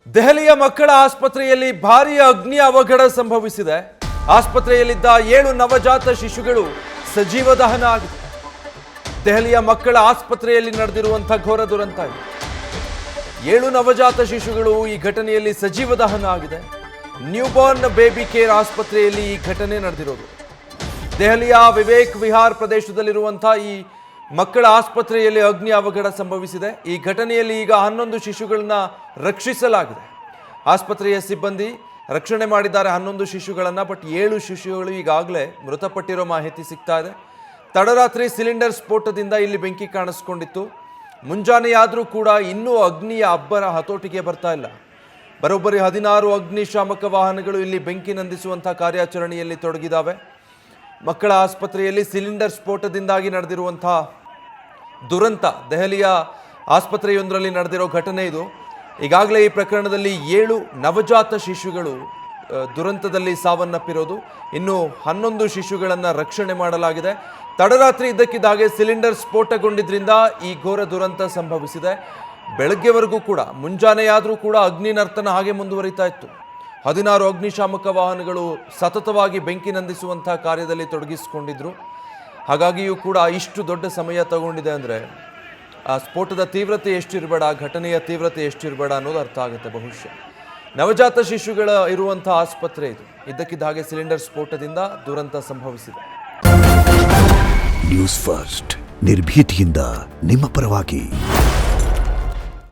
ದೆಹಲಿಯ ಮಕ್ಕಳ ಆಸ್ಪತ್ರೆಯಲ್ಲಿ ಭಾರೀ ಅಗ್ನಿ ಅವಘಡ ಸಂಭವಿಸಿದೆ. ಆಸ್ಪತ್ರೆಯಲ್ಲಿದ್ದ 7 ನವಜಾತ ಶಿಶುಗಳು ಸಜೀವ ದಹನ ಆಗಿದೆ. ದೆಹಲಿಯ ಮಕ್ಕಳ ಆಸ್ಪತ್ರೆಯಲ್ಲಿ ನಡೆದಿರುವಂತಹ ಘೋರ ದುರಂತ ಇದು. 7 ನವಜಾತ ಶಿಶುಗಳು ಈ ಘಟನೆಯಲ್ಲಿ ಸಜೀವ ದಹನ ಆಗಿದೆ. ನ್ಯೂಬೋರ್ನ್ ಬೇಬಿ ಕೇರ್ ಆಸ್ಪತ್ರೆಯಲ್ಲಿ ಈ ಘಟನೆ ನಡೆದಿರೋದು. ದೆಹಲಿಯ ವಿವೇಕ್ ವಿಹಾರ್ ಪ್ರದೇಶದಲ್ಲಿರುವಂತಹ ಈ ಮಕ್ಕಳ ಆಸ್ಪತ್ರೆಯಲ್ಲಿ ಅಗ್ನಿ ಅವಘಡ ಸಂಭವಿಸಿದೆ. ಈ ಘಟನೆಯಲ್ಲಿ ಈಗ 11 ಶಿಶುಗಳನ್ನ ರಕ್ಷಿಸಲಾಗಿದೆ. ಆಸ್ಪತ್ರೆಯ ಸಿಬ್ಬಂದಿ ರಕ್ಷಣೆ ಮಾಡಿದ್ದಾರೆ 11 ಶಿಶುಗಳನ್ನು. ಬಟ್ 7 ಶಿಶುಗಳು ಈಗಾಗಲೇ ಮೃತಪಟ್ಟಿರೋ ಮಾಹಿತಿ ಸಿಗ್ತಾ ಇದೆ. ತಡರಾತ್ರಿ ಸಿಲಿಂಡರ್ ಸ್ಫೋಟದಿಂದ ಇಲ್ಲಿ ಬೆಂಕಿ ಕಾಣಿಸ್ಕೊಂಡಿತ್ತು. ಮುಂಜಾನೆಯಾದರೂ ಕೂಡ ಇನ್ನೂ ಅಗ್ನಿಯ ಅಬ್ಬರ ಹತೋಟಿಗೆ ಬರ್ತಾ ಇಲ್ಲ. ಬರೋಬ್ಬರಿ 16 ಅಗ್ನಿಶಾಮಕ ವಾಹನಗಳು ಇಲ್ಲಿ ಬೆಂಕಿ ನಂದಿಸುವಂಥ ಕಾರ್ಯಾಚರಣೆಯಲ್ಲಿ ತೊಡಗಿದ್ದಾವೆ. ಮಕ್ಕಳ ಆಸ್ಪತ್ರೆಯಲ್ಲಿ ಸಿಲಿಂಡರ್ ಸ್ಫೋಟದಿಂದಾಗಿ ನಡೆದಿರುವಂತಹ ದುರಂತ ದೆಹಲಿಯ ಆಸ್ಪತ್ರೆಯೊಂದರಲ್ಲಿ ನಡೆದಿರೋ ಘಟನೆ ಇದು. ಈಗಾಗಲೇ ಈ ಪ್ರಕರಣದಲ್ಲಿ 7 ನವಜಾತ ಶಿಶುಗಳು ದುರಂತದಲ್ಲಿ ಸಾವನ್ನಪ್ಪಿರೋದು. ಇನ್ನು 11 ಶಿಶುಗಳನ್ನು ರಕ್ಷಣೆ ಮಾಡಲಾಗಿದೆ. ತಡರಾತ್ರಿ ಇದ್ದಕ್ಕಿದ್ದಾಗೆ ಸಿಲಿಂಡರ್ ಸ್ಫೋಟಗೊಂಡಿದ್ರಿಂದ ಈ ಘೋರ ದುರಂತ ಸಂಭವಿಸಿದೆ. ಬೆಳಗ್ಗೆವರೆಗೂ ಕೂಡ ಮುಂಜಾನೆಯಾದರೂ ಕೂಡ ಅಗ್ನಿ ನರ್ತನ ಹಾಗೆ ಮುಂದುವರಿತಾ ಇತ್ತು. 16 ಅಗ್ನಿಶಾಮಕ ವಾಹನಗಳು ಸತತವಾಗಿ ಬೆಂಕಿ ನಂದಿಸುವಂಥ ಕಾರ್ಯದಲ್ಲಿ ತೊಡಗಿಸಿಕೊಂಡಿದ್ರು. ಹಾಗಾಗಿಯೂ ಕೂಡ ಇಷ್ಟು ದೊಡ್ಡ ಸಮಯ ತಗೊಂಡಿದೆ ಅಂದರೆ ಆ ಸ್ಫೋಟದ ತೀವ್ರತೆ ಎಷ್ಟಿರಬೇಡ, ಘಟನೆಯ ತೀವ್ರತೆ ಎಷ್ಟಿರಬೇಡ ಅನ್ನೋದು ಅರ್ಥ ಆಗುತ್ತೆ ಬಹುಶಃ. ನವಜಾತ ಶಿಶುಗಳ ಇರುವಂಥ ಆಸ್ಪತ್ರೆ ಇದು. ಇದ್ದಕ್ಕಿದ್ದ ಹಾಗೆ ಸಿಲಿಂಡರ್ ಸ್ಫೋಟದಿಂದ ದುರಂತ ಸಂಭವಿಸಿದೆ. ನ್ಯೂಸ್ ಫಸ್ಟ್ ನಿರ್ಭೀತಿಯಿಂದ ನಿಮ್ಮ ಪರವಾಗಿ.